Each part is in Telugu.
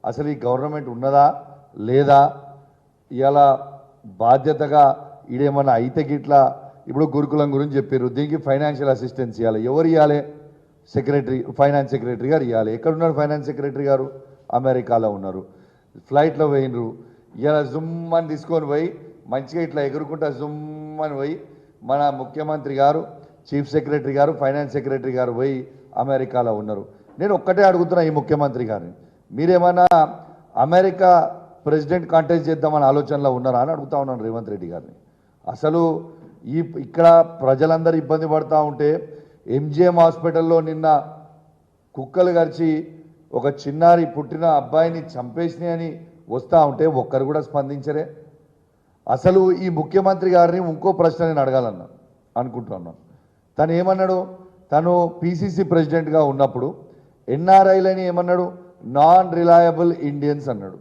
అసలు ఈ గవర్నమెంట్ ఉన్నదా లేదా, ఇలా బాధ్యతగా ఈడేమన్నా అయితే గిట్లా ఇప్పుడు గురుకులం గురించి చెప్పారు, దీనికి ఫైనాన్షియల్ అసిస్టెన్స్ ఇవ్వాలి. ఎవరు ఇవ్వాలి? సెక్రటరీ, ఫైనాన్స్ సెక్రటరీ గారు ఇవ్వాలి. ఎక్కడున్నారు ఫైనాన్స్ సెక్రటరీ గారు? అమెరికాలో ఉన్నారు. ఫ్లైట్లో పోయినరు. ఇలా జుమ్మని తీసుకొని పోయి మంచిగా ఇట్లా ఎగురుకుంటా జుమ్మని పోయి మన ముఖ్యమంత్రి గారు, చీఫ్ సెక్రటరీ గారు, ఫైనాన్స్ సెక్రటరీ గారు పోయి అమెరికాలో ఉన్నారు. నేను ఒక్కటే అడుగుతున్నా ఈ ముఖ్యమంత్రి గారిని, మీరేమన్నా అమెరికా ప్రెసిడెంట్ కాంటెస్ట్ చేద్దామని ఆలోచనలో ఉన్నారా అని అడుగుతా ఉన్నాను రేవంత్ రెడ్డి గారిని. అసలు ఇక్కడ ప్రజలందరూ ఇబ్బంది పడుతూ ఉంటే ఎంజిఎం హాస్పిటల్లో నిన్న కుక్కలు గరిచి ఒక చిన్నారి పుట్టిన అబ్బాయిని చంపేసినాయని వస్తూ ఉంటే ఒక్కరు కూడా స్పందించరే. అసలు ఈ ముఖ్యమంత్రి గారిని ఇంకో ప్రశ్న నేను అడగాలన్నా అనుకుంటున్నాను. తను ఏమన్నాడు? తను పిసిసి ప్రెసిడెంట్గా ఉన్నప్పుడు ఎన్ఆర్ఐలని ఏమన్నాడు? నాన్ రిలయబుల్ ఇండియన్స్ అన్నాడు.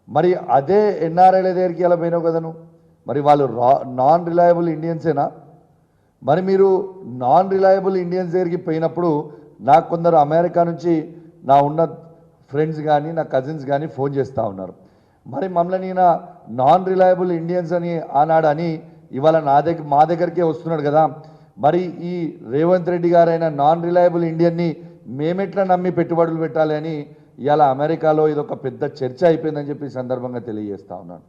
మరి అదే ఎన్ఆర్ఐల దగ్గరికి ఎలా పోయినావు కదా నువ్వు? మరి వాళ్ళు నాన్ రిలయబుల్ ఇండియన్సేనా? మరి మీరు నాన్ రిలయబుల్ ఇండియన్స్ దగ్గరికి పోయినప్పుడు నాకు కొందరు అమెరికా నుంచి నా ఉన్న ఫ్రెండ్స్ కానీ నా కజిన్స్ కానీ ఫోన్ చేస్తూ ఉన్నారు. మరి మమ్మల్ని ఈయన నాన్ రిలయబుల్ ఇండియన్స్ అని ఆనాడని ఇవాళ మా దగ్గరికే వస్తున్నాడు కదా, మరి ఈ రేవంత్ రెడ్డి గారైన నాన్ రిలయబుల్ ఇండియన్ని మేమెట్లా నమ్మి పెట్టుబడులు పెట్టాలి అని ఇవాళ అమెరికాలో ఇదొక పెద్ద చర్చ అయిపోయిందని చెప్పి సందర్భంగా తెలియజేస్తా ఉన్నాను.